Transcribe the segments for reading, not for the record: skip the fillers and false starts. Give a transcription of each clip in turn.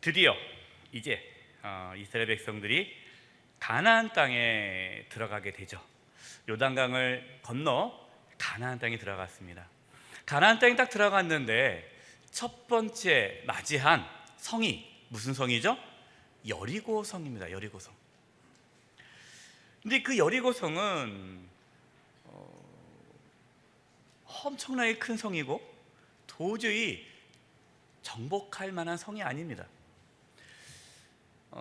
드디어 이제 이스라엘 백성들이 가나안 땅에 들어가게 되죠. 요단강을 건너 가나안 땅에 들어갔습니다. 가나안 땅에 딱 들어갔는데 첫 번째 맞이한 성이 무슨 성이죠? 여리고 성입니다. 여리고 성. 근데 그 여리고 성은 엄청나게 큰 성이고 도저히 정복할 만한 성이 아닙니다.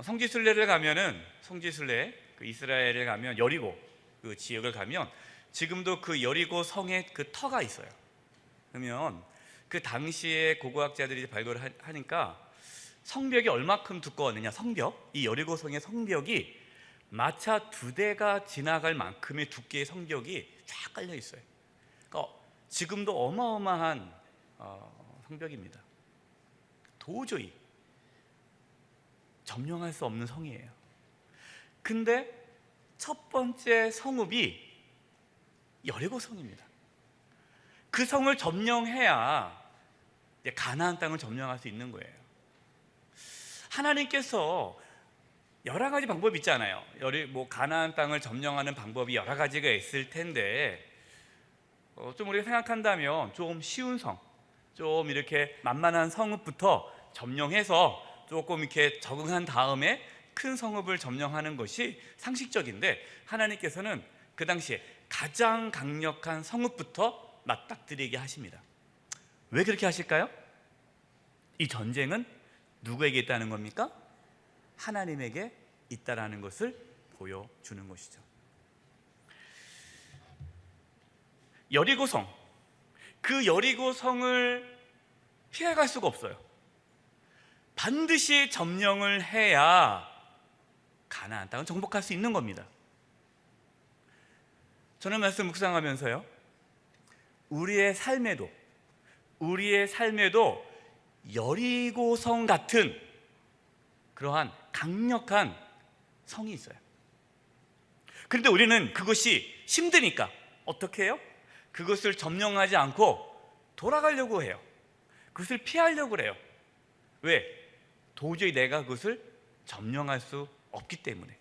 성지순례를 가면은 성지순례 그 이스라엘에 가면 여리고 그 지역을 가면 지금도 그 여리고 성에 그 터가 있어요. 그러면 그 당시에 고고학자들이 발굴을 하니까 성벽이 얼마큼 두꺼웠느냐, 성벽, 이 여리고 성의 성벽이 마차 2대가 지나갈 만큼의 두께의 성벽이 쫙 깔려 있어요. 그러니까 지금도 어마어마한 성벽입니다. 도저히 점령할 수 없는 성이에요. 근데 첫 번째 성읍이 여리고 성입니다. 그 성을 점령해야 가나안 땅을 점령할 수 있는 거예요. 하나님께서 여러 가지 방법이 있잖아요. 가나안 땅을 점령하는 방법이 여러 가지가 있을 텐데 좀 우리가 생각한다면 좀 쉬운 성, 좀 이렇게 만만한 성읍부터 점령해서 조금 이렇게 적응한 다음에 큰 성읍을 점령하는 것이 상식적인데, 하나님께서는 그 당시에 가장 강력한 성읍부터 맞닥뜨리게 하십니다. 왜 그렇게 하실까요? 이 전쟁은 누구에게 있다는 겁니까? 하나님에게 있다라는 것을 보여주는 것이죠. 여리고성, 그 여리고성을 피해갈 수가 없어요. 반드시 점령을 해야 가나안 땅을 정복할 수 있는 겁니다. 저는 말씀 묵상하면서요, 우리의 삶에도 여리고성 같은 그러한 강력한 성이 있어요. 그런데 우리는 그것이 힘드니까 어떻게 해요? 그것을 점령하지 않고 돌아가려고 해요. 그것을 피하려고 해요. 왜? 도저히 내가 그것을 점령할 수 없기 때문에.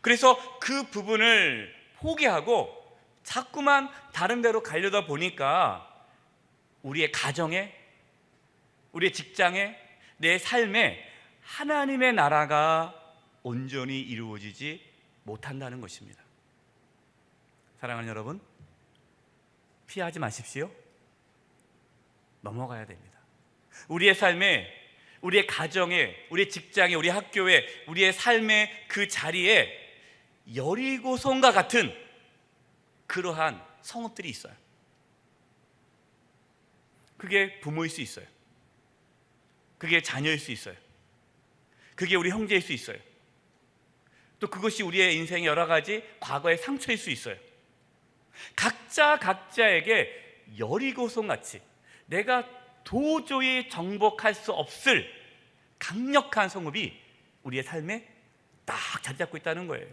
그래서 그 부분을 포기하고 자꾸만 다른 데로 가려다 보니까 우리의 가정에, 우리의 직장에, 내 삶에 하나님의 나라가 온전히 이루어지지 못한다는 것입니다. 사랑하는 여러분, 피하지 마십시오. 넘어가야 됩니다. 우리의 삶에, 우리의 가정에, 우리의 직장에, 우리 학교에, 우리의 삶의 그 자리에 여리고성과 같은 그러한 성읍들이 있어요. 그게 부모일 수 있어요. 그게 자녀일 수 있어요. 그게 우리 형제일 수 있어요. 또 그것이 우리의 인생의 여러 가지 과거의 상처일 수 있어요. 각자에게 여리고성같이 내가 도저히 정복할 수 없을 강력한 성읍이 우리의 삶에 딱 자리 잡고 있다는 거예요.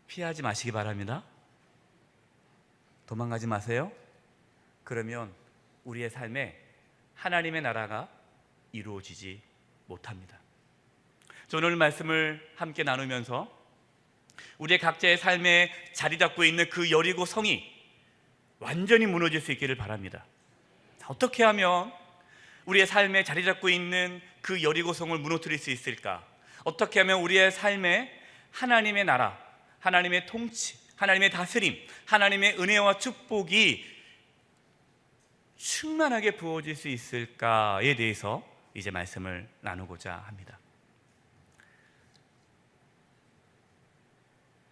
피하지 마시기 바랍니다. 도망가지 마세요. 그러면 우리의 삶에 하나님의 나라가 이루어지지 못합니다. 저는 오늘 말씀을 함께 나누면서 우리의 각자의 삶에 자리 잡고 있는 그 여리고 성이 완전히 무너질 수 있기를 바랍니다. 어떻게 하면 우리의 삶에 자리 잡고 있는 그 여리고 성을 무너뜨릴 수 있을까? 어떻게 하면 우리의 삶에 하나님의 나라, 하나님의 통치, 하나님의 다스림, 하나님의 은혜와 축복이 충만하게 부어질 수 있을까에 대해서 이제 말씀을 나누고자 합니다.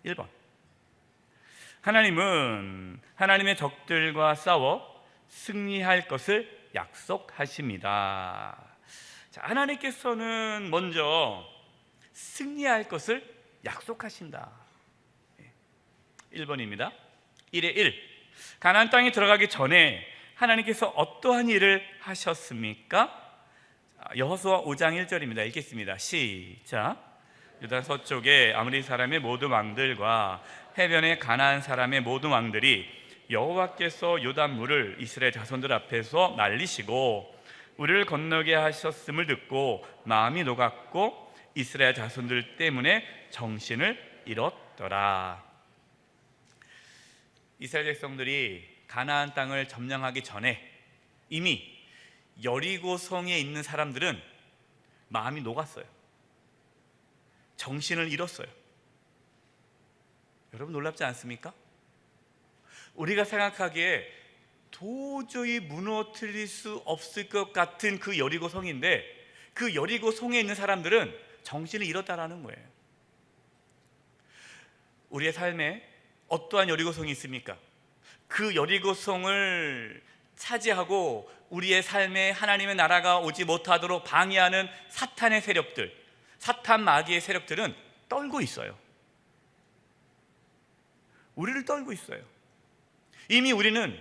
1번, 하나님은 하나님의 적들과 싸워 승리할 것을 약속하십니다. 자, 하나님께서는 먼저 승리할 것을 약속하신다. 1번입니다. 1의 1, 가나안 땅에 들어가기 전에 하나님께서 어떠한 일을 하셨습니까? 여호수아 5장 1절입니다. 읽겠습니다. 시작. 유다 서쪽에 아모리 사람의 모든 왕들과 해변의 가나안 사람의 모든 왕들이 여호와께서 요단물을 이스라엘 자손들 앞에서 말리시고 우리를 건너게 하셨음을 듣고 마음이 녹았고 이스라엘 자손들 때문에 정신을 잃었더라. 이스라엘 백성들이 가나안 땅을 점령하기 전에 이미 여리고 성에 있는 사람들은 마음이 녹았어요. 정신을 잃었어요. 여러분 놀랍지 않습니까? 우리가 생각하기에 도저히 무너뜨릴 수 없을 것 같은 그 여리고 성인데 그 여리고 성에 있는 사람들은 정신을 잃었다라는 거예요. 우리의 삶에 어떠한 여리고 성이 있습니까? 그 여리고 성을 차지하고 우리의 삶에 하나님의 나라가 오지 못하도록 방해하는 사탄의 세력들, 사탄 마귀의 세력들은 떨고 있어요. 우리를 떨고 있어요. 이미 우리는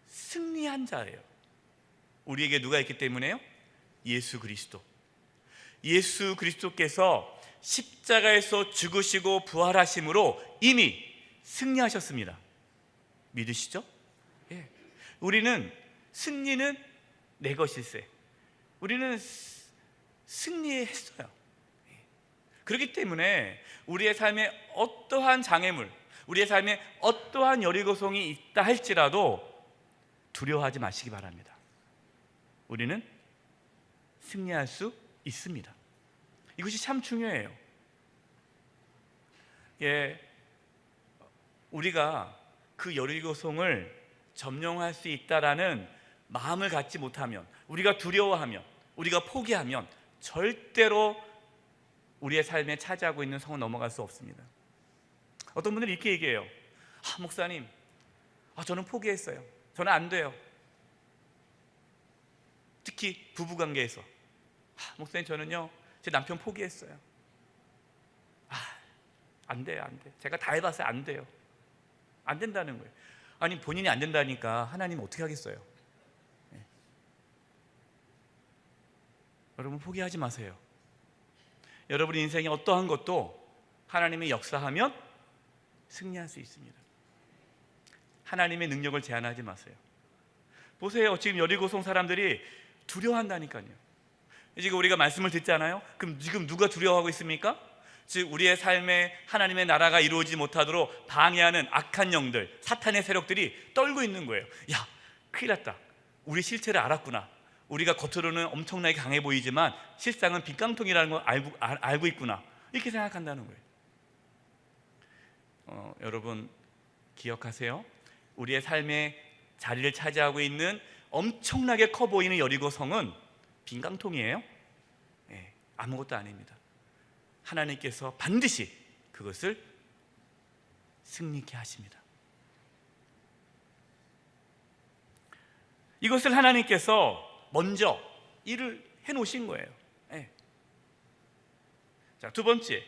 승리한 자예요. 우리에게 누가 있기 때문에요? 예수 그리스도. 예수 그리스도께서 십자가에서 죽으시고 부활하심으로 이미 승리하셨습니다. 믿으시죠? 예. 우리는 승리는 내 것일세. 우리는 승리했어요. 그렇기 때문에 우리의 삶에 어떠한 장애물, 우리의 삶에 어떠한 여리고성이 있다 할지라도 두려워하지 마시기 바랍니다. 우리는 승리할 수 있습니다. 이것이 참 중요해요. 예, 우리가 그 여리고성을 점령할 수 있다라는 마음을 갖지 못하면, 우리가 두려워하면, 우리가 포기하면 절대로 우리의 삶에 차지하고 있는 성은 넘어갈 수 없습니다. 어떤 분들은 이렇게 얘기해요. 목사님, 저는 포기했어요. 저는 안 돼요. 특히 부부관계에서 목사님, 저는요 제 남편 포기했어요. 안 돼요, 안 돼. 제가 다 해봤어요. 안 돼요. 안 된다는 거예요. 아니, 본인이 안 된다니까 하나님은 어떻게 하겠어요? 네. 여러분 포기하지 마세요. 여러분 인생에 어떠한 것도 하나님의 역사하면 승리할 수 있습니다. 하나님의 능력을 제한하지 마세요. 보세요. 지금 여리고성 사람들이 두려워한다니까요. 지금 우리가 말씀을 듣잖아요. 그럼 지금 누가 두려워하고 있습니까? 즉 우리의 삶에 하나님의 나라가 이루어지지 못하도록 방해하는 악한 영들, 사탄의 세력들이 떨고 있는 거예요. 야, 큰일 났다. 우리 실체를 알았구나. 우리가 겉으로는 엄청나게 강해 보이지만 실상은 빈깡통이라는 걸 알고 있구나. 이렇게 생각한다는 거예요. 여러분 기억하세요. 우리의 삶에 자리를 차지하고 있는 엄청나게 커 보이는 여리고성은 빈깡통이에요. 네, 아무것도 아닙니다. 하나님께서 반드시 그것을 승리케 하십니다. 이것을 하나님께서 먼저 일을 해놓으신 거예요. 네. 자, 두 번째,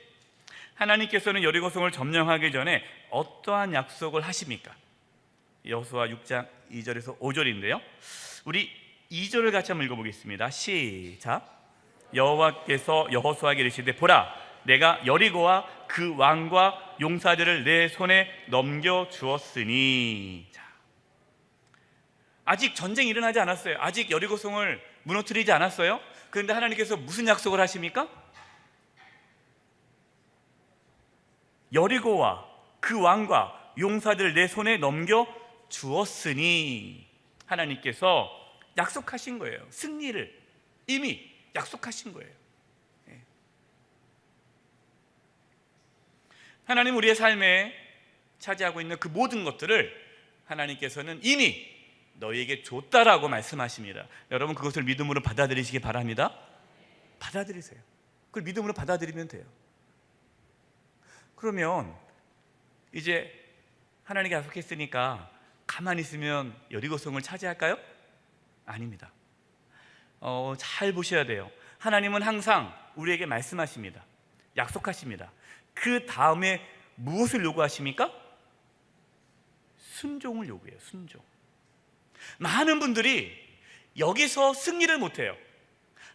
하나님께서는 여리고성을 점령하기 전에 어떠한 약속을 하십니까? 여호수아 6장 2절에서 5절인데요. 우리 2절을 같이 한번 읽어보겠습니다. 시작. 여호와께서 여호수아에게 이르시되 보라, 내가 여리고와 그 왕과 용사들을 내 손에 넘겨주었으니. 자, 아직 전쟁이 일어나지 않았어요. 아직 여리고성을 무너뜨리지 않았어요. 그런데 하나님께서 무슨 약속을 하십니까? 여리고와 그 왕과 용사들을 내 손에 넘겨주었으니. 하나님께서 약속하신 거예요. 승리를 이미 약속하신 거예요. 하나님 우리의 삶에 차지하고 있는 그 모든 것들을 하나님께서는 이미 너희에게 줬다라고 말씀하십니다. 여러분 그것을 믿음으로 받아들이시기 바랍니다. 받아들이세요. 그걸 믿음으로 받아들이면 돼요. 그러면 이제 하나님이 약속했으니까 가만히 있으면 여리고성을 차지할까요? 아닙니다. 잘 보셔야 돼요. 하나님은 항상 우리에게 말씀하십니다. 약속하십니다. 그 다음에 무엇을 요구하십니까? 순종을 요구해요. 순종. 많은 분들이 여기서 승리를 못해요.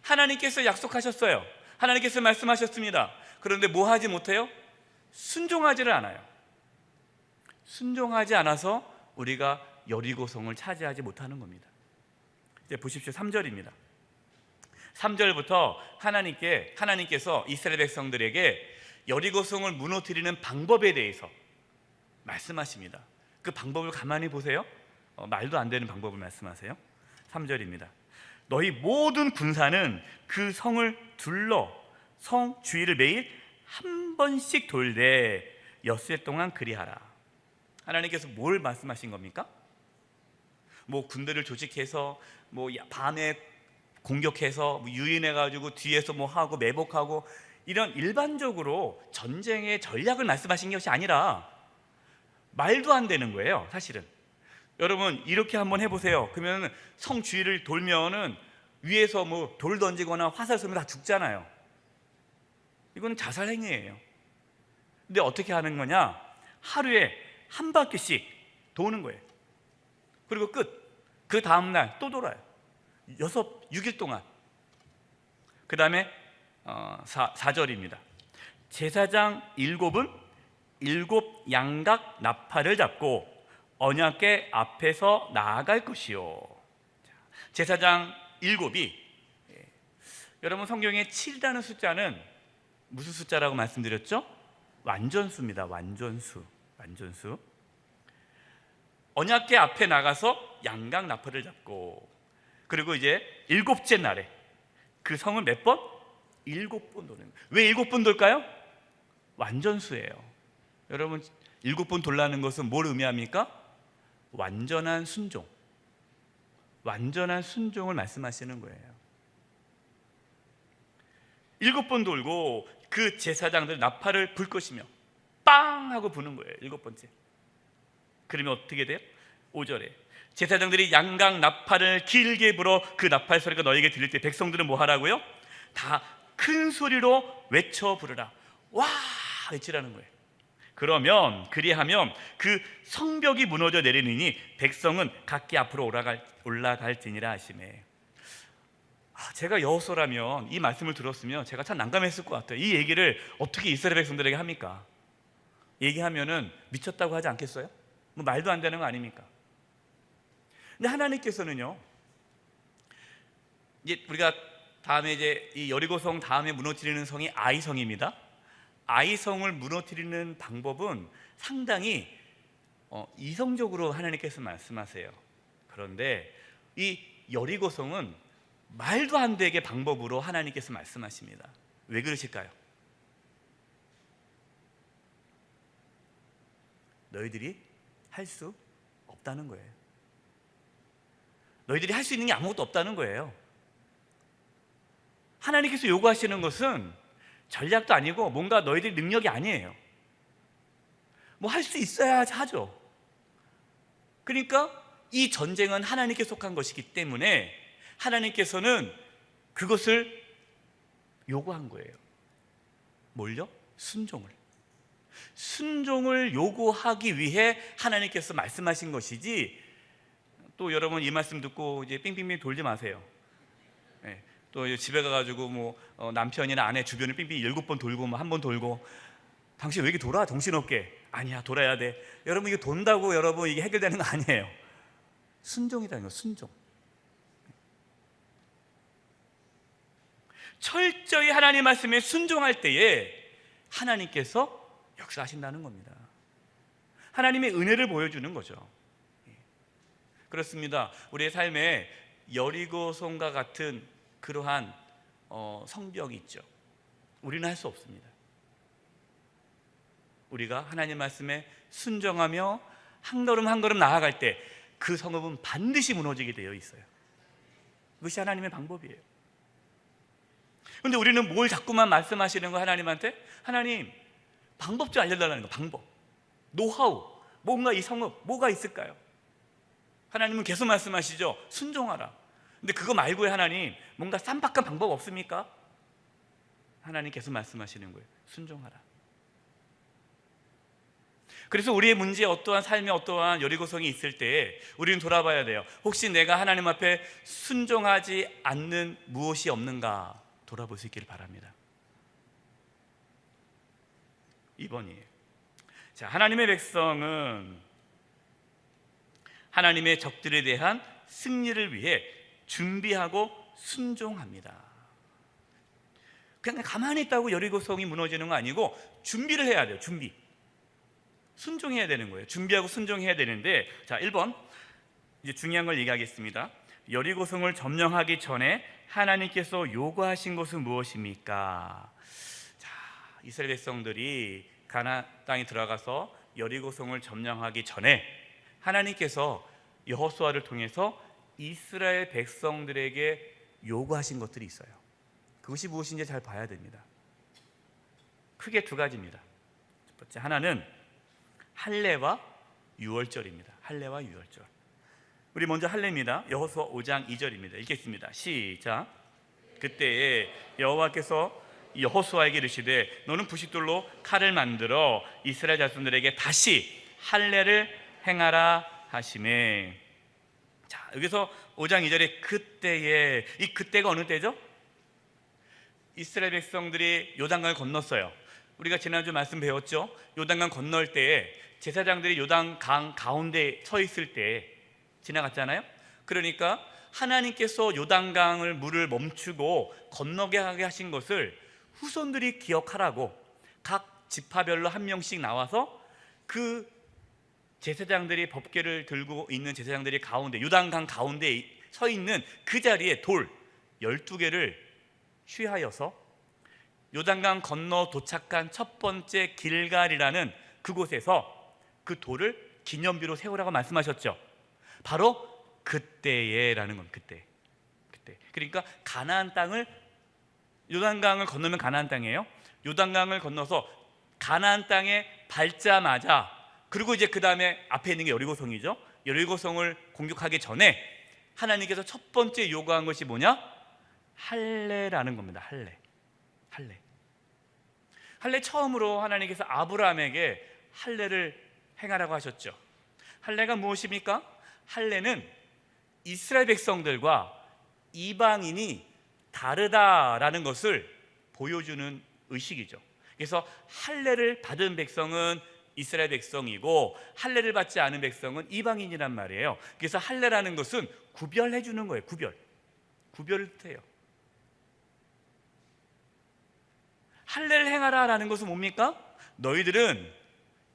하나님께서 약속하셨어요. 하나님께서 말씀하셨습니다. 그런데 뭐 하지 못해요? 순종하지를 않아요. 순종하지 않아서 우리가 여리고성을 차지하지 못하는 겁니다. 이제 보십시오. 3절입니다. 3절부터 하나님께서 이스라엘 백성들에게 여리고성을 무너뜨리는 방법에 대해서 말씀하십니다. 그 방법을 가만히 보세요. 말도 안 되는 방법을 말씀하세요. 3절입니다. 너희 모든 군사는 그 성을 둘러 성 주위를 매일 한 번씩 돌되 엿새 동안 그리하라. 하나님께서 뭘 말씀하신 겁니까? 뭐 군대를 조직해서 뭐 밤에 공격해서 뭐 유인해가지고 뒤에서 뭐 하고 매복하고 이런 일반적으로 전쟁의 전략을 말씀하신 것이 아니라 말도 안 되는 거예요. 사실은 여러분 이렇게 한번 해보세요. 그러면 성 주위를 돌면은 위에서 뭐 돌 던지거나 화살 쏘면 다 죽잖아요. 이건 자살 행위예요. 근데 어떻게 하는 거냐? 하루에 한 바퀴씩 도는 거예요. 그리고 끝. 그 다음날 또 돌아요. 6일 동안. 그 다음에 4절입니다. 제사장 7은 7 양각 나팔을 잡고 언약궤 앞에서 나아갈 것이요. 제사장 7이 여러분 성경에 7이라는 숫자는 무슨 숫자라고 말씀드렸죠? 완전수입니다. 완전수. 언약궤 앞에 나가서 양각 나팔을 잡고 그리고 이제 7째 날에 그 성을 몇 번? 7번 도는 거예요. 왜 7번 돌까요? 완전수예요. 여러분 7번 돌라는 것은 뭘 의미합니까? 완전한 순종. 완전한 순종을 말씀하시는 거예요. 7번 돌고 그 제사장들 나팔을 불 것이며 빵 하고 부는 거예요. 7번째. 그러면 어떻게 돼요? 5절에 제사장들이 양각 나팔을 길게 불어 그 나팔 소리가 너에게 들릴 때 백성들은 뭐 하라고요? 다 큰 소리로 외쳐 부르라. 와! 외치라는 거예요. 그러면 그리하면 그 성벽이 무너져 내리느니 백성은 각기 앞으로 올라갈지니라 하시매. 제가 여호수아라면 이 말씀을 들었으면 제가 참 난감했을 것 같아요. 이 얘기를 어떻게 이스라엘 백성들에게 합니까? 얘기하면은 미쳤다고 하지 않겠어요? 뭐 말도 안 되는 거 아닙니까? 근데 하나님께서는요, 이제 우리가 다음에 이제 이 여리고성 다음에 무너뜨리는 성이 아이성입니다. 아이성을 무너뜨리는 방법은 상당히 이성적으로 하나님께서 말씀하세요. 그런데 이 여리고성은 말도 안 되게 방법으로 하나님께서 말씀하십니다. 왜 그러실까요? 너희들이 할 수 없다는 거예요. 너희들이 할 수 있는 게 아무것도 없다는 거예요. 하나님께서 요구하시는 것은 전략도 아니고 뭔가 너희들 능력이 아니에요. 뭐 할 수 있어야 하죠. 그러니까 이 전쟁은 하나님께 속한 것이기 때문에 하나님께서는 그것을 요구한 거예요. 뭘요? 순종을 요구하기 위해 하나님께서 말씀하신 것이지. 또 여러분 이 말씀 듣고 이제 삥삥삥 돌지 마세요. 네. 또 집에 가가지고 뭐 남편이나 아내 주변을 삥삥 7번 돌고 뭐 1번 돌고 당신 왜 이렇게 돌아? 정신없게. 아니야, 돌아야 돼. 여러분 이거 돈다고 여러분 이게 해결되는 거 아니에요. 순종이라는 거, 순종. 철저히 하나님 말씀에 순종할 때에 하나님께서 역사하신다는 겁니다. 하나님의 은혜를 보여주는 거죠. 그렇습니다. 우리의 삶에 여리고성과 같은 그러한 성벽이 있죠. 우리는 할 수 없습니다. 우리가 하나님 말씀에 순종하며 한 걸음 한 걸음 나아갈 때 그 성읍은 반드시 무너지게 되어 있어요. 그것이 하나님의 방법이에요. 그런데 우리는 뭘 자꾸만 말씀하시는 거 하나님한테? 하나님 방법 좀 알려달라는 거. 방법, 노하우, 뭔가 이 성읍 뭐가 있을까요? 하나님은 계속 말씀하시죠. 순종하라. 근데 그거 말고의 하나님 뭔가 쌈박한 방법 없습니까? 하나님 계속 말씀하시는 거예요. 순종하라. 그래서 우리의 문제에 어떠한 삶에 어떠한 여리고성이 있을 때 우리는 돌아봐야 돼요. 혹시 내가 하나님 앞에 순종하지 않는 무엇이 없는가 돌아볼 수 있기를 바랍니다. 2번이에요. 자, 하나님의 백성은 하나님의 적들에 대한 승리를 위해 준비하고 순종합니다. 그냥 가만히 있다고 여리고성이 무너지는 거 아니고 준비를 해야 돼요. 준비. 순종해야 되는 거예요. 준비하고 순종해야 되는데, 자, 1번 이제 중요한 걸 얘기하겠습니다. 여리고성을 점령하기 전에 하나님께서 요구하신 것은 무엇입니까? 자, 이스라엘 백성들이 가나안 땅에 들어가서 여리고성을 점령하기 전에 하나님께서 여호수아를 통해서 이스라엘 백성들에게 요구하신 것들이 있어요. 그것이 무엇인지 잘 봐야 됩니다. 크게 두 가지입니다. 첫 번째, 하나는 할례와 유월절입니다. 할례와 유월절. 우리 먼저 할례입니다. 여호수아 5장 2절입니다. 읽겠습니다. 시작. 그때에 여호와께서 여호수아에게 이르시되 너는 부싯돌로 칼을 만들어 이스라엘 자손들에게 다시 할례를 행하라 하시매. 자, 여기서 5장 2절에 그때에, 이 그때가 어느 때죠? 이스라엘 백성들이 요단강을 건넜어요. 우리가 지난주 말씀 배웠죠? 요단강 건널 때에 제사장들이 요단강 가운데 서 있을 때 지나갔잖아요. 그러니까 하나님께서 요단강을 물을 멈추고 건너게 하게 하신 것을 후손들이 기억하라고 각 지파별로 한 명씩 나와서 그 제사장들이 법궤를 들고 있는 제사장들이 가운데, 요단강 가운데 서 있는 그 자리에 돌 12개를 취하여서 요단강 건너 도착한 첫 번째 길갈이라는 그곳에서 그 돌을 기념비로 세우라고 말씀하셨죠. 바로 그때에라는 건 그때. 그러니까 가나안 땅을, 요단강을 건너면 가나안 땅이에요. 요단강을 건너서 가나안 땅에 밟자마자, 그리고 이제 그 다음에 앞에 있는 게 여리고성이죠. 여리고성을 공격하기 전에 하나님께서 첫 번째 요구한 것이 뭐냐? 할례라는 겁니다. 할례 처음으로 하나님께서 아브라함에게 할례를 행하라고 하셨죠. 할례가 무엇입니까? 할례는 이스라엘 백성들과 이방인이 다르다라는 것을 보여주는 의식이죠. 그래서 할례를 받은 백성은 이스라엘 백성이고 할례를 받지 않은 백성은 이방인이란 말이에요. 그래서 할례라는 것은 구별해 주는 거예요. 구별을 해요. 할례를 행하라라는 것은 뭡니까? 너희들은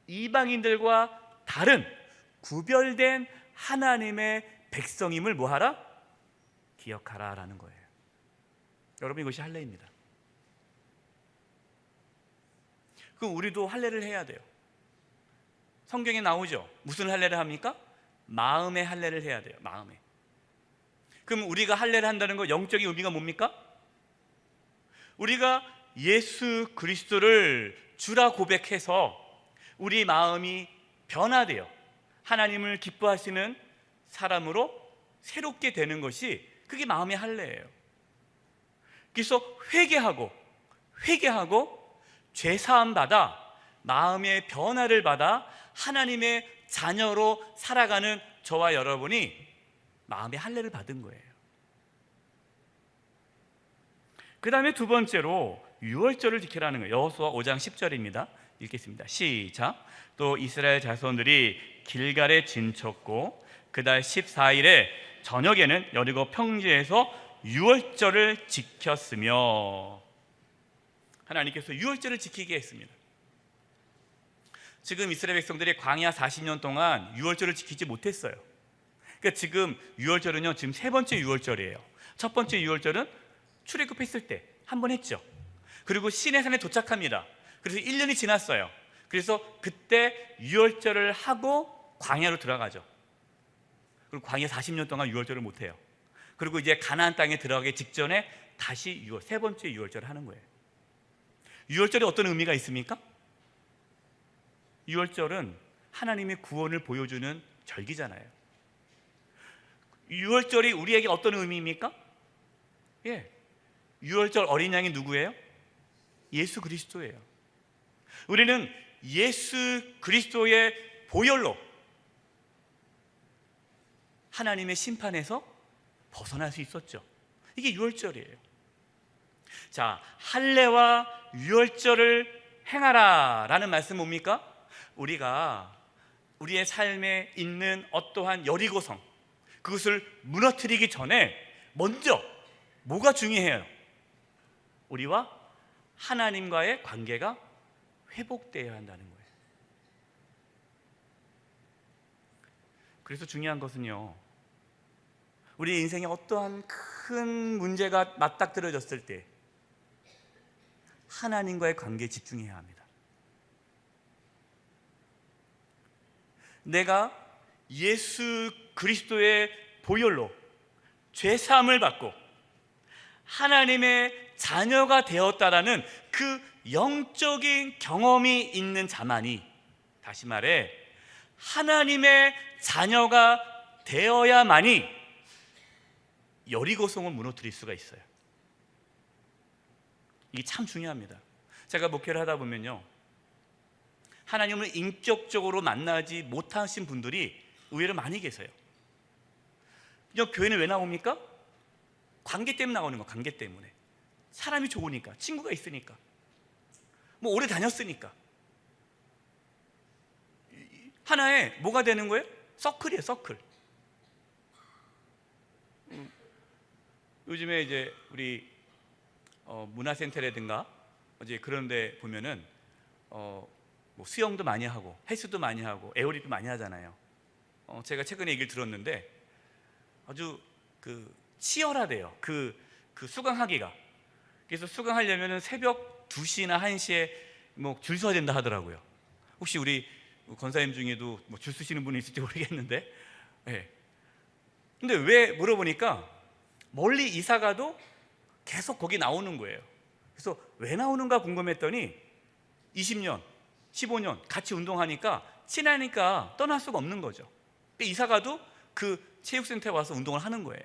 이방인들과 다른 구별된 하나님의 백성임을 뭐하라? 기억하라라는 거예요. 여러분, 이것이 할례입니다. 그럼 우리도 할례를 해야 돼요. 성경에 나오죠. 무슨 할례를 합니까? 마음의 할례를 해야 돼요. 마음에. 그럼 우리가 할례를 한다는 거 영적인 의미가 뭡니까? 우리가 예수 그리스도를 주라 고백해서 우리 마음이 변화돼요. 하나님을 기뻐하시는 사람으로 새롭게 되는 것이, 그게 마음의 할례예요. 그래서 회개하고 죄 사함 받아 마음의 변화를 받아 하나님의 자녀로 살아가는 저와 여러분이 마음의 할례를 받은 거예요. 그 다음에 두 번째로 유월절을 지키라는 거예요. 여호수아 5장 10절입니다. 읽겠습니다. 시작. 또 이스라엘 자손들이 길갈에 진쳤고 그달 14일에 저녁에는 여리고 평지에서 유월절을 지켰으며, 하나님께서 유월절을 지키게 했습니다. 지금 이스라엘 백성들이 광야 40년 동안 유월절을 지키지 못했어요. 그러니까 지금 유월절은요, 지금 세 번째 유월절이에요. 첫 번째 유월절은 출애굽했을 때 한 번 했죠. 그리고 시내산에 도착합니다. 그래서 1년이 지났어요. 그래서 그때 유월절을 하고 광야로 들어가죠. 그리고 광야 40년 동안 유월절을 못해요. 그리고 이제 가나안 땅에 들어가기 직전에 다시 세 번째 유월절을 하는 거예요. 유월절에 어떤 의미가 있습니까? 유월절은 하나님의 구원을 보여주는 절기잖아요. 유월절이 우리에게 어떤 의미입니까? 유월절 어린 양이 누구예요? 예수 그리스도예요. 우리는 예수 그리스도의 보혈로 하나님의 심판에서 벗어날 수 있었죠. 이게 유월절이에요. 자, 할례와 유월절을 행하라 라는 말씀 뭡니까? 우리가 우리의 삶에 있는 어떠한 여리고성, 그것을 무너뜨리기 전에 먼저 뭐가 중요해요? 우리와 하나님과의 관계가 회복되어야 한다는 거예요. 그래서 중요한 것은요, 우리 인생에 어떠한 큰 문제가 맞닥뜨려졌을 때 하나님과의 관계에 집중해야 합니다. 내가 예수 그리스도의 보혈로 죄사함을 받고 하나님의 자녀가 되었다라는 그 영적인 경험이 있는 자만이, 다시 말해 하나님의 자녀가 되어야만이 여리고성을 무너뜨릴 수가 있어요. 이게 참 중요합니다. 제가 목회를 하다 보면요, 하나님을 인격적으로 만나지 못하신 분들이 의외로 많이 계세요. 그냥 교회는 왜 나옵니까? 관계 때문에 나오는 거, 관계 때문에. 사람이 좋으니까, 친구가 있으니까, 뭐 오래 다녔으니까. 하나의 뭐가 되는 거예요? 서클이에요, 서클. 요즘에 이제 우리 문화센터라든가 이제 그런 데 보면은 뭐 수영도 많이 하고 헬스도 많이 하고 에어리도 많이 하잖아요. 제가 최근에 얘기를 들었는데 아주 치열하대요. 그 수강하기가. 그래서 수강하려면은 새벽 2시나 1시에 뭐 줄 서야 된다 하더라고요. 혹시 우리 권사님 중에도 뭐 줄 서시는 분이 있을지 모르겠는데, 네. 근데 왜 물어보니까 멀리 이사 가도 계속 거기 나오는 거예요. 그래서 왜 나오는가 궁금했더니 20년, 15년 같이 운동하니까 친하니까 떠날 수가 없는 거죠. 이사 가도 그 체육센터에 와서 운동을 하는 거예요.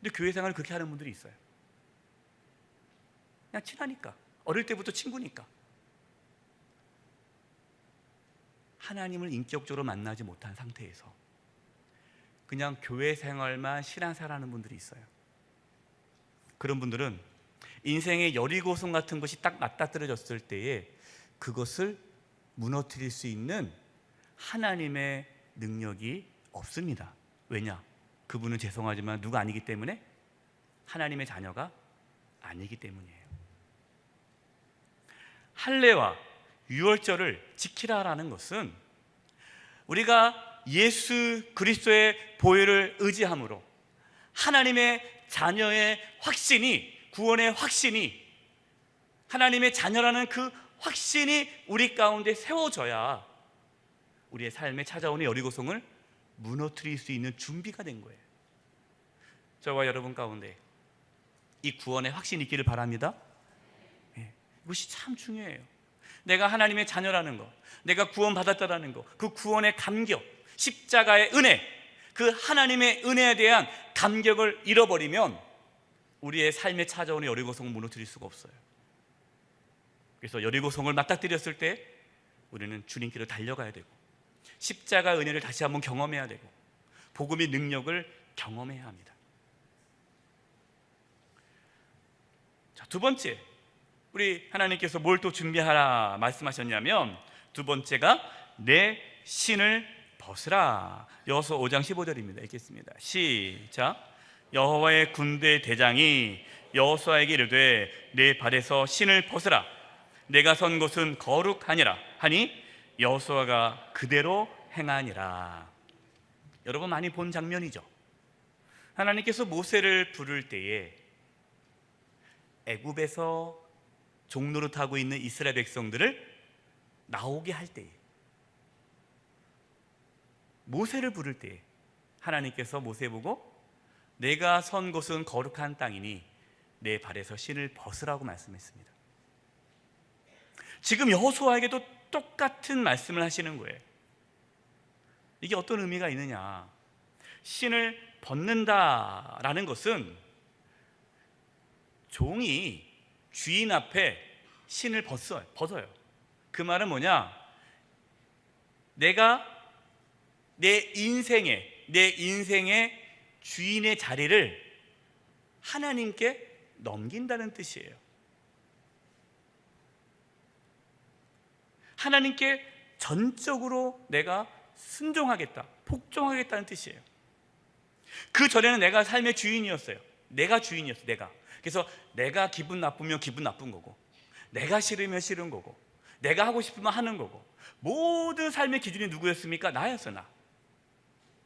근데 교회 생활을 그렇게 하는 분들이 있어요. 그냥 친하니까, 어릴 때부터 친구니까. 하나님을 인격적으로 만나지 못한 상태에서 그냥 교회 생활만 신앙생활하는 분들이 있어요. 그런 분들은 인생의 여리고성 같은 것이 딱 맞닥뜨려졌을 때에 그것을 무너뜨릴 수 있는 하나님의 능력이 없습니다. 왜냐? 그분은 죄송하지만 누가 아니기 때문에, 하나님의 자녀가 아니기 때문이에요. 할례와 유월절을 지키라라는 것은 우리가 예수 그리스도의 보혈을 의지함으로 하나님의 자녀의 확신이, 구원의 확신이, 하나님의 자녀라는 그 확신이 우리 가운데 세워져야 우리의 삶에 찾아오는 여리고성을 무너뜨릴 수 있는 준비가 된 거예요. 저와 여러분 가운데 이 구원의 확신이 있기를 바랍니다. 네, 이것이 참 중요해요. 내가 하나님의 자녀라는 것, 내가 구원받았다라는 것, 그 구원의 감격, 십자가의 은혜, 그 하나님의 은혜에 대한 감격을 잃어버리면 우리의 삶에 찾아오는 여리고성을 무너뜨릴 수가 없어요. 그래서 여리고성을 맞닥뜨렸을 때 우리는 주님께로 달려가야 되고 십자가 은혜를 다시 한번 경험해야 되고 복음의 능력을 경험해야 합니다. 자, 두 번째, 우리 하나님께서 뭘 또 준비하라 말씀하셨냐면, 두 번째가 내 신을 벗으라. 여호수아 5장 15절입니다. 읽겠습니다. 시작. 여호와의 군대 대장이 여호수아에게 이르되 내 발에서 신을 벗으라. 내가 선 곳은 거룩하니라 하니 여호수아가 그대로 행하니라. 여러분 많이 본 장면이죠. 하나님께서 모세를 부를 때에 애굽에서 종노릇하고 있는 이스라엘 백성들을 나오게 할 때에, 모세를 부를 때에 하나님께서 모세 보고 내가 선 곳은 거룩한 땅이니 내 발에서 신을 벗으라고 말씀했습니다. 지금 여호수아에게도 똑같은 말씀을 하시는 거예요. 이게 어떤 의미가 있느냐? 신을 벗는다라는 것은 종이 주인 앞에 신을 벗어요. 그 말은 뭐냐? 내가 내 인생의 주인의 자리를 하나님께 넘긴다는 뜻이에요. 하나님께 전적으로 내가 순종하겠다, 복종하겠다는 뜻이에요. 그 전에는 내가 삶의 주인이었어요. 내가 주인이었어. 그래서 내가 기분 나쁘면 기분 나쁜 거고, 내가 싫으면 싫은 거고, 내가 하고 싶으면 하는 거고, 모든 삶의 기준이 누구였습니까? 나였어.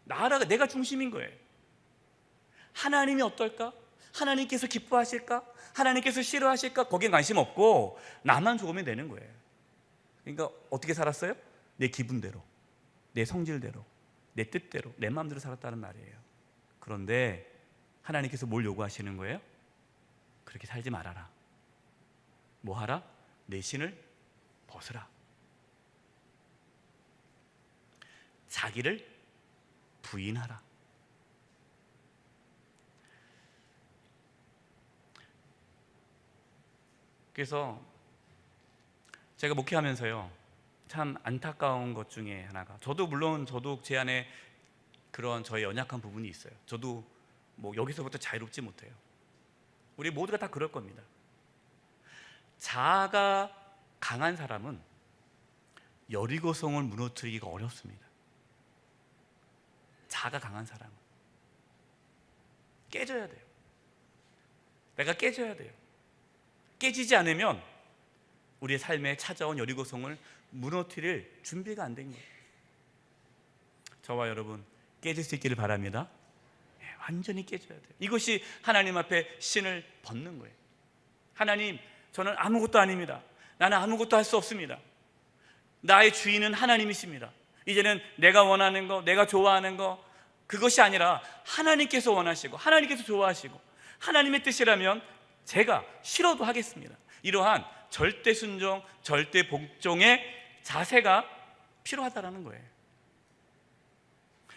나라가 내가 중심인 거예요. 하나님이 어떨까? 하나님께서 기뻐하실까? 하나님께서 싫어하실까? 거기에 관심 없고 나만 좋으면 되는 거예요. 그러니까 어떻게 살았어요? 내 기분대로, 내 성질대로, 내 뜻대로, 내 마음대로 살았다는 말이에요. 그런데 하나님께서 뭘 요구하시는 거예요? 그렇게 살지 말아라. 뭐 하라? 내 신을 벗으라. 자기를 부인하라. 그래서 제가 목회하면서요, 참 안타까운 것 중에 하나가, 물론 저도 제 안에 그런 저의 연약한 부분이 있어요. 저도 뭐 여기서부터 자유롭지 못해요. 우리 모두가 다 그럴 겁니다. 자아가 강한 사람은 여리고성을 무너뜨리기가 어렵습니다. 자아가 강한 사람은 깨져야 돼요. 내가 깨져야 돼요. 깨지지 않으면 우리의 삶에 찾아온 여리고성을 무너뜨릴 준비가 안 된 거예요. 저와 여러분 깨질 수 있기를 바랍니다. 완전히 깨져야 돼요. 이것이 하나님 앞에 신을 벗는 거예요. 하나님, 저는 아무것도 아닙니다. 나는 아무것도 할 수 없습니다. 나의 주인은 하나님이십니다. 이제는 내가 원하는 거, 내가 좋아하는 거, 그것이 아니라 하나님께서 원하시고 하나님께서 좋아하시고 하나님의 뜻이라면 제가 싫어도 하겠습니다. 이러한 절대 순종, 절대 복종의 자세가 필요하다는 거예요.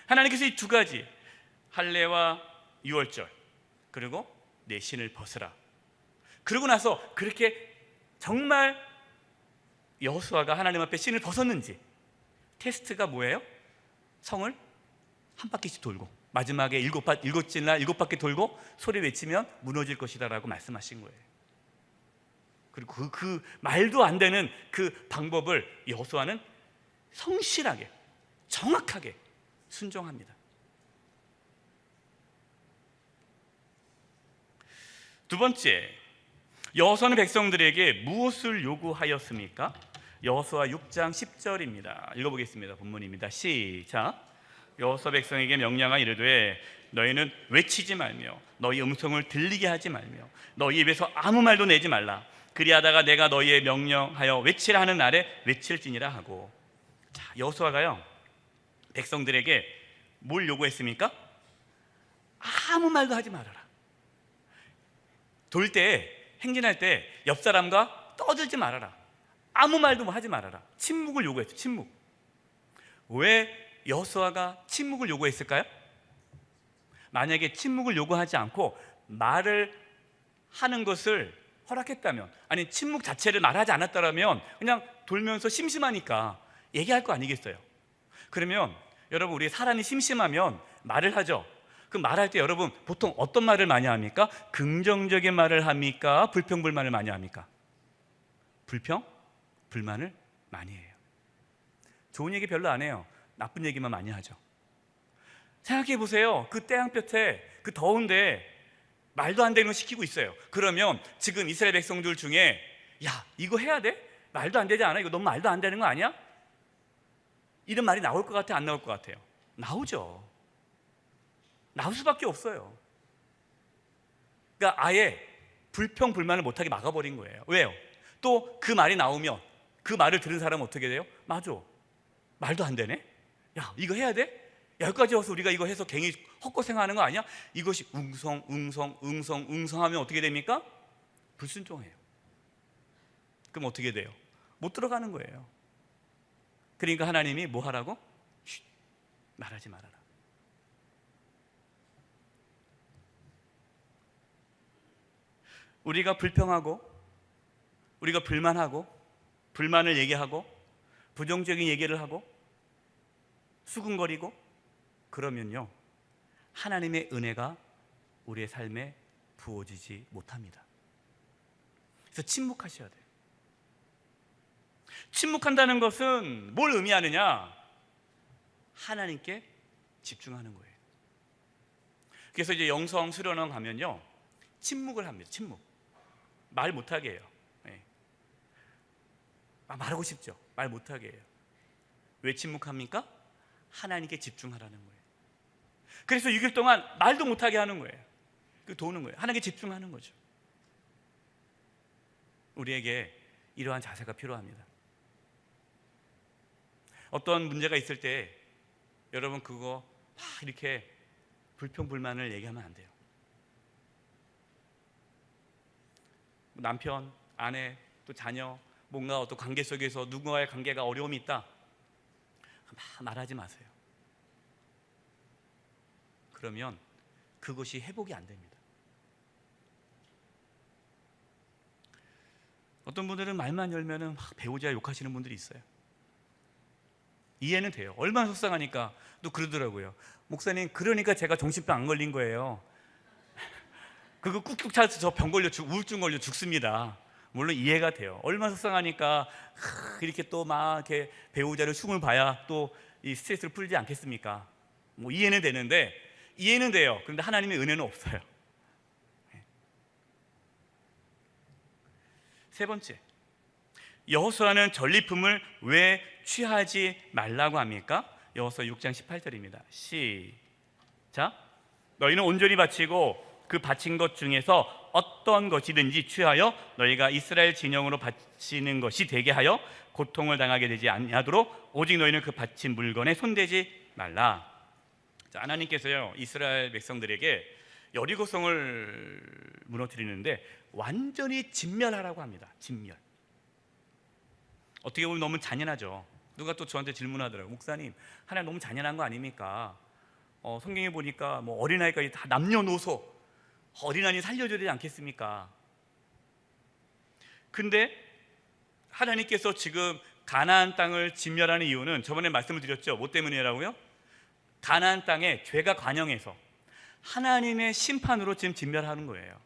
하나님께서 이 두 가지, 할례와 유월절, 그리고 내 신을 벗으라. 그러고 나서 그렇게 정말 여호수아가 하나님 앞에 신을 벗었는지 테스트가 뭐예요? 성을 한 바퀴씩 돌고 마지막에 일곱 바퀴 돌고 소리 외치면 무너질 것이다 라고 말씀하신 거예요. 그리고 그 말도 안 되는 그 방법을 여호수아는 성실하게 정확하게 순종합니다. 두 번째, 여호수아는 백성들에게 무엇을 요구하였습니까? 여호수아 6장 10절입니다. 읽어보겠습니다. 본문입니다. 시작. 여호수아 백성에게 명령하 이르되 너희는 외치지 말며 너희 음성을 들리게 하지 말며 너희 입에서 아무 말도 내지 말라. 그리하다가 내가 너희에 명령하여 외치라 하는 날에 외칠지니라 하고. 자, 여호수아가요 백성들에게 뭘 요구했습니까? 아무 말도 하지 말아라. 돌 때, 행진할 때 옆 사람과 떠들지 말아라. 아무 말도 하지 말아라. 침묵을 요구했죠. 침묵. 왜 여호수아가 침묵을 요구했을까요? 만약에 침묵을 요구하지 않고 말을 하는 것을 허락했다면, 아니 침묵 자체를 말하지 않았다면 그냥 돌면서 심심하니까 얘기할 거 아니겠어요? 그러면 여러분, 우리 사람이 심심하면 말을 하죠. 그 말할 때 여러분 보통 어떤 말을 많이 합니까? 긍정적인 말을 합니까? 불평불만을 많이 합니까? 불평? 불만을 많이 해요. 좋은 얘기 별로 안 해요. 나쁜 얘기만 많이 하죠. 생각해 보세요. 그 태양볕에 그 더운데 말도 안 되는 거 시키고 있어요. 그러면 지금 이스라엘 백성들 중에 야, 이거 해야 돼? 말도 안 되지 않아? 이거 너무 말도 안 되는 거 아니야? 이런 말이 나올 것 같아요? 안 나올 것 같아요? 나오죠. 나올 수밖에 없어요. 그러니까 아예 불평 불만을 못하게 막아버린 거예요. 왜요? 또 그 말이 나오면 그 말을 들은 사람은 어떻게 돼요? 맞아, 말도 안 되네? 야, 이거 해야 돼? 여기까지 와서 우리가 이거 해서 괜히 헛고생하는 거 아니야? 이것이 웅성하면 어떻게 됩니까? 불순종해요. 그럼 어떻게 돼요? 못 들어가는 거예요. 그러니까 하나님이 뭐 하라고? 쉿, 말하지 말아라. 우리가 불평하고, 우리가 불만하고, 불만을 얘기하고, 부정적인 얘기를 하고, 수근거리고, 그러면요 하나님의 은혜가 우리의 삶에 부어지지 못합니다. 그래서 침묵하셔야 돼요. 침묵한다는 것은 뭘 의미하느냐? 하나님께 집중하는 거예요. 그래서 이제 영성 수련원 가면요, 침묵을 합니다. 침묵. 말 못하게 해요. 네. 말하고 싶죠. 말 못하게 해요. 왜 침묵합니까? 하나님께 집중하라는 거예요. 그래서 6일 동안 말도 못하게 하는 거예요. 그 도는 거예요. 하나님께 집중하는 거죠. 우리에게 이러한 자세가 필요합니다. 어떤 문제가 있을 때 여러분 그거 막 이렇게 불평불만을 얘기하면 안 돼요. 남편, 아내, 또 자녀, 뭔가 어떤 관계 속에서 누군가의 관계가 어려움이 있다, 막 말하지 마세요. 그러면 그것이 회복이 안 됩니다. 어떤 분들은 말만 열면은 막 배우자 욕하시는 분들이 있어요. 이해는 돼요. 얼마나 속상하니까. 또 그러더라고요. 목사님, 그러니까 제가 정신병 안 걸린 거예요. 그거 꾹꾹 차서 저 병 걸려 우울증 걸려 죽습니다. 물론 이해가 돼요. 얼마나 속상하니까 이렇게 또 막 이렇게 배우자를 흉을 봐야 또 이 스트레스를 풀지 않겠습니까? 뭐 이해는 되는데, 이해는 돼요. 그런데 하나님의 은혜는 없어요. 세 번째, 여호수아는 전리품을 왜 취하지 말라고 합니까? 여호수아 6장 18절입니다. 시작. 너희는 온전히 바치고 그 바친 것 중에서 어떤 것이든지 취하여 너희가 이스라엘 진영으로 바치는 것이 되게 하여 고통을 당하게 되지 아니하도록 오직 너희는 그 바친 물건에 손대지 말라. 자, 하나님께서요, 이스라엘 백성들에게 여리고성을 무너뜨리는데 완전히 진멸하라고 합니다. 진멸. 어떻게 보면 너무 잔인하죠. 누가 또 저한테 질문하더라고요. 목사님, 하나님 너무 잔인한 거 아닙니까? 성경에 보니까 뭐 어린아이까지 다 남녀노소 어린아이 살려줘야 되지 않겠습니까? 근데 하나님께서 지금 가나안 땅을 진멸하는 이유는 저번에 말씀을 드렸죠. 뭐 때문이라고요? 가나안 땅에 죄가 관영해서 하나님의 심판으로 지금 진멸하는 거예요.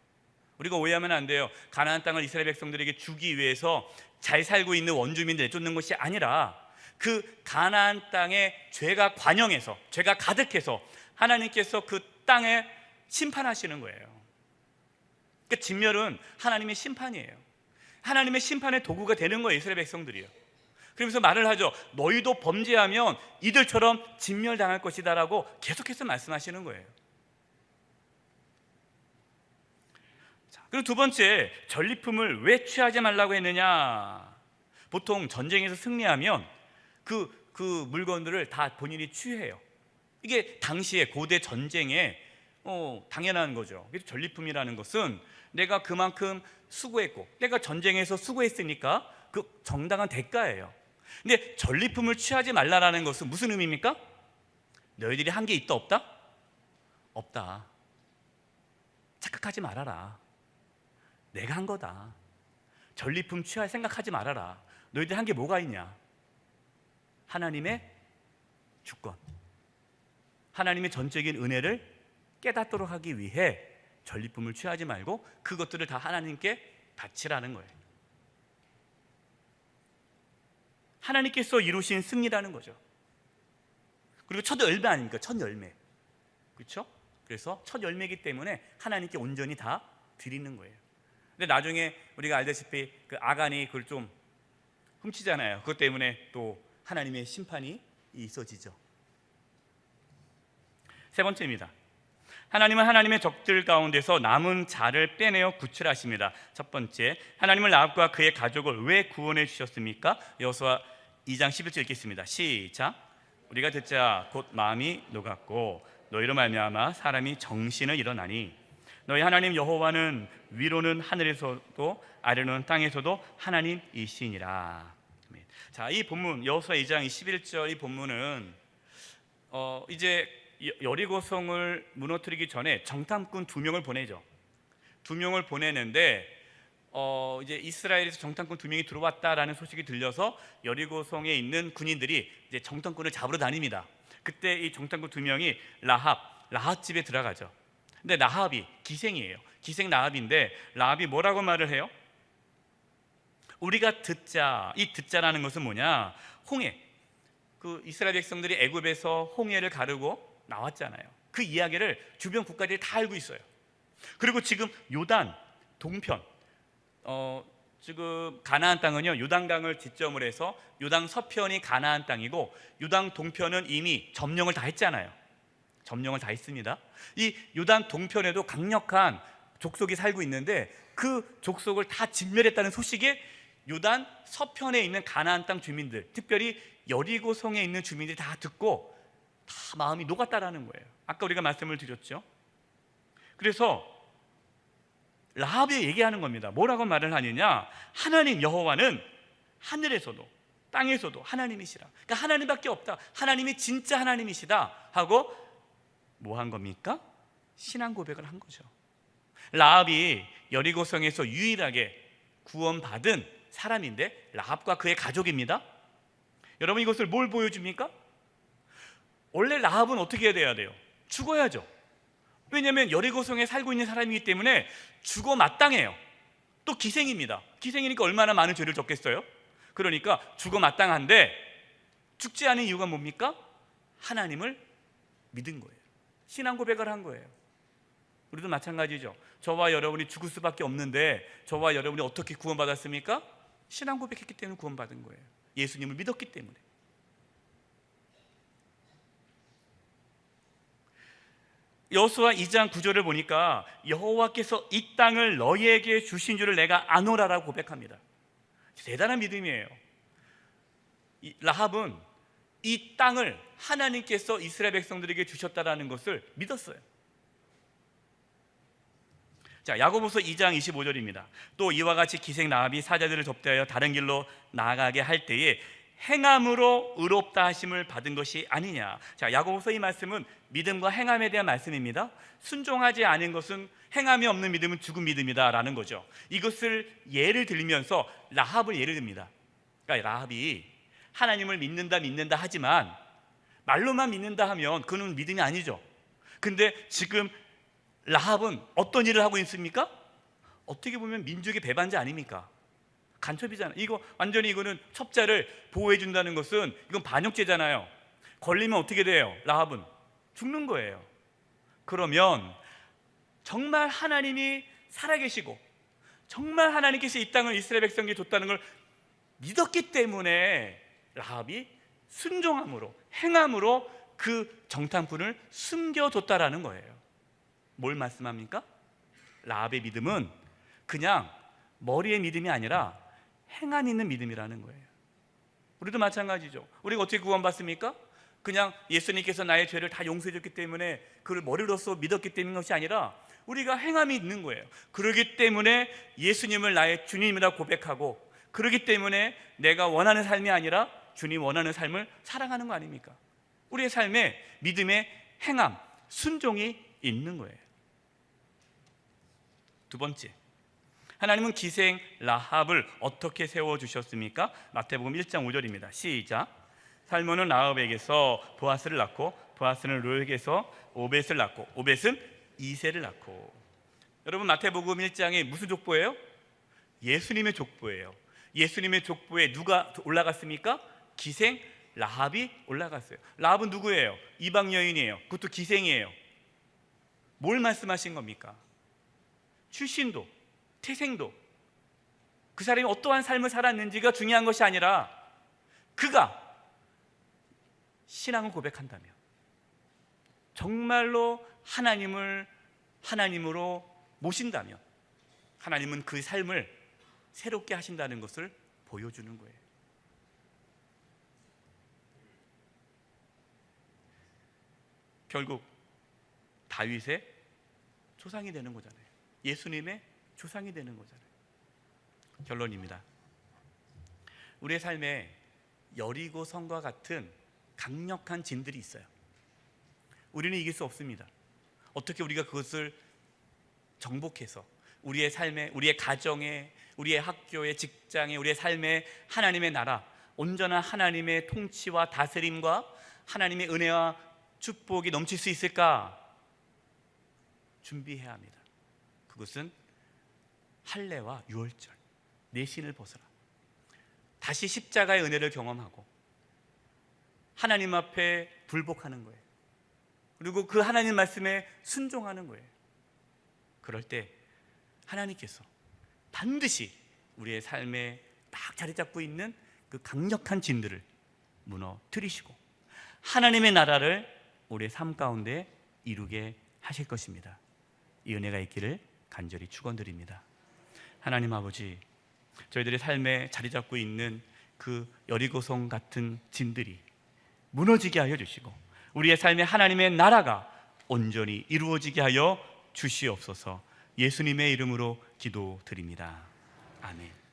우리가 오해하면 안 돼요. 가나안 땅을 이스라엘 백성들에게 주기 위해서 잘 살고 있는 원주민들 내쫓는 것이 아니라 그 가나안 땅에 죄가 관영해서, 죄가 가득해서 하나님께서 그 땅에 심판하시는 거예요. 그러니까 진멸은 하나님의 심판이에요. 하나님의 심판의 도구가 되는 거예요, 이스라엘 백성들이요. 그러면서 말을 하죠. 너희도 범죄하면 이들처럼 진멸당할 것이다 라고 계속해서 말씀하시는 거예요. 자, 그리고 두 번째, 전리품을 왜 취하지 말라고 했느냐? 보통 전쟁에서 승리하면 그 물건들을 다 본인이 취해요. 이게 당시에 고대 전쟁에 당연한 거죠. 그래서 전리품이라는 것은 내가 그만큼 수고했고 내가 전쟁에서 수고했으니까 그 정당한 대가예요. 근데 전리품을 취하지 말라라는 것은 무슨 의미입니까? 너희들이 한 게 있다 없다? 없다. 착각하지 말아라. 내가 한 거다. 전리품 취할 생각하지 말아라. 너희들 한 게 뭐가 있냐? 하나님의 주권, 하나님의 전적인 은혜를 깨닫도록 하기 위해 전리품을 취하지 말고 그것들을 다 하나님께 바치라는 거예요. 하나님께서 이루신 승리라는 거죠. 그리고 첫 열매 아닙니까? 첫 열매. 그렇죠? 그래서 첫 열매이기 때문에 하나님께 온전히 다 드리는 거예요. 근데 나중에 우리가 알다시피 그 아간이 그걸 좀 훔치잖아요. 그것 때문에 또 하나님의 심판이 있어지죠. 세 번째입니다. 하나님은 하나님의 적들 가운데서 남은 자를 빼내어 구출하십니다. 첫 번째, 하나님은 라합과 그의 가족을 왜 구원해 주셨습니까? 여호수아 2장 11절 읽겠습니다. 시작. 우리가 듣자 곧 마음이 녹았고 너희로 말미암아 사람이 정신을 잃어나니 너희 하나님 여호와는 위로는 하늘에서도 아래로는 땅에서도 하나님이시니라. 자, 이 본문 여호수아 2장 21절 이 본문은 이제 여리고성을 무너뜨리기 전에 정탐꾼 2명을 보내죠. 2명을 보내는데 이제 이스라엘에서 정탐꾼 2명이 들어왔다라는 소식이 들려서 여리고성에 있는 군인들이 이제 정탐꾼을 잡으러 다닙니다. 그때 이 정탐꾼 2명이 라합 집에 들어가죠. 근데 라합이 기생이에요. 기생 라합인데 라합이 뭐라고 말을 해요? 우리가 듣자. 이 듣자라는 것은 뭐냐? 홍해. 그 이스라엘 백성들이 애굽에서 홍해를 가르고 나왔잖아요. 그 이야기를 주변 국가들이 다 알고 있어요. 그리고 지금 요단 동편, 지금 가나안 땅은요, 요단강을 지점으로 해서 요단 서편이 가나안 땅이고 요단 동편은 이미 점령을 다 했잖아요. 점령을 다 했습니다. 이 요단 동편에도 강력한 족속이 살고 있는데 그 족속을 다 진멸했다는 소식에 요단 서편에 있는 가나안 땅 주민들, 특별히 여리고성에 있는 주민들이 다 듣고 다 마음이 녹았다라는 거예요. 아까 우리가 말씀을 드렸죠. 그래서 라합이 얘기하는 겁니다. 뭐라고 말을 하느냐? 하나님 여호와는 하늘에서도 땅에서도 하나님이시라. 그러니까 하나님밖에 없다. 하나님이 진짜 하나님이시다 하고 뭐 한 겁니까? 신앙 고백을 한 거죠. 라합이 여리고성에서 유일하게 구원받은 사람인데 라합과 그의 가족입니다. 여러분, 이것을 뭘 보여줍니까? 원래 라합은 어떻게 돼야 돼요? 죽어야죠. 왜냐하면 여리고성에 살고 있는 사람이기 때문에 죽어 마땅해요. 또 기생입니다. 기생이니까 얼마나 많은 죄를 졌겠어요? 그러니까 죽어 마땅한데 죽지 않은 이유가 뭡니까? 하나님을 믿은 거예요. 신앙 고백을 한 거예요. 우리도 마찬가지죠. 저와 여러분이 죽을 수밖에 없는데 저와 여러분이 어떻게 구원받았습니까? 신앙 고백했기 때문에 구원받은 거예요. 예수님을 믿었기 때문에. 여호수아 2장 9절을 보니까 여호와께서 이 땅을 너희에게 주신 줄을 내가 아노라라고 고백합니다. 대단한 믿음이에요. 라합은 이 땅을 하나님께서 이스라엘 백성들에게 주셨다라는 것을 믿었어요. 자, 야고보서 2장 25절입니다. 또 이와 같이 기생 라합이 사자들을 접대하여 다른 길로 나아가게 할 때에 행함으로 의롭다 하심을 받은 것이 아니냐. 자, 야고보서 이 말씀은 믿음과 행함에 대한 말씀입니다. 순종하지 않은 것은, 행함이 없는 믿음은 죽은 믿음이다 라는 거죠. 이것을 예를 들면서 라합을 예를 듭니다. 그러니까 라합이 하나님을 믿는다 하지만 말로만 믿는다 하면 그는 믿음이 아니죠. 근데 지금 라합은 어떤 일을 하고 있습니까? 어떻게 보면 민족의 배반자 아닙니까? 간첩이잖아요. 이거 완전히 이거는 첩자를 보호해 준다는 것은 이건 반역죄잖아요. 걸리면 어떻게 돼요? 라합은 죽는 거예요. 그러면 정말 하나님이 살아계시고 정말 하나님께서 이 땅을 이스라엘 백성에게 줬다는 걸 믿었기 때문에 라합이 순종함으로, 행함으로 그 정탐꾼을 숨겨줬다라는 거예요. 뭘 말씀합니까? 라합의 믿음은 그냥 머리의 믿음이 아니라 행한 있는 믿음이라는 거예요. 우리도 마찬가지죠. 우리가 어떻게 구원받습니까? 그냥 예수님께서 나의 죄를 다 용서해 줬기 때문에 그를 머리로서 믿었기 때문인 것이 아니라 우리가 행함이 있는 거예요. 그렇기 때문에 예수님을 나의 주님이라 고백하고, 그렇기 때문에 내가 원하는 삶이 아니라 주님 원하는 삶을 살아가는 거 아닙니까? 우리의 삶에 믿음의 행함, 순종이 있는 거예요. 두 번째, 하나님은 기생 라합을 어떻게 세워주셨습니까? 마태복음 1장 5절입니다. 시작. 살몬은 라합에게서 보아스를 낳고, 보아스는 르에게서 오벳을 낳고, 오벳은 이새를 낳고. 여러분, 마태복음 1장에 무슨 족보예요? 예수님의 족보예요. 예수님의 족보에 누가 올라갔습니까? 기생 라합이 올라갔어요. 라합은 누구예요? 이방 여인이에요. 그것도 기생이에요. 뭘 말씀하신 겁니까? 출신도, 태생도, 그 사람이 어떠한 삶을 살았는지가 중요한 것이 아니라 그가 신앙을 고백한다면, 정말로 하나님을 하나님으로 모신다면 하나님은 그 삶을 새롭게 하신다는 것을 보여주는 거예요. 결국 다윗의 조상이 되는 거잖아요. 예수님의 조상이 되는 거잖아요. 결론입니다. 우리의 삶에 여리고성과 같은 강력한 진들이 있어요. 우리는 이길 수 없습니다. 어떻게 우리가 그것을 정복해서 우리의 삶에, 우리의 가정에, 우리의 학교에, 직장에, 우리의 삶에 하나님의 나라, 온전한 하나님의 통치와 다스림과 하나님의 은혜와 축복이 넘칠 수 있을까? 준비해야 합니다. 그것은 할례와 유월절, 내 신을 벗어라. 다시 십자가의 은혜를 경험하고 하나님 앞에 불복하는 거예요. 그리고 그 하나님 말씀에 순종하는 거예요. 그럴 때 하나님께서 반드시 우리의 삶에 딱 자리 잡고 있는 그 강력한 진들을 무너뜨리시고 하나님의 나라를 우리의 삶 가운데 이루게 하실 것입니다. 이 은혜가 있기를 간절히 축원드립니다. 하나님 아버지, 저희들의 삶에 자리 잡고 있는 그 여리고성 같은 진들이 무너지게 하여 주시고 우리의 삶에 하나님의 나라가 온전히 이루어지게 하여 주시옵소서. 예수님의 이름으로 기도드립니다. 아멘.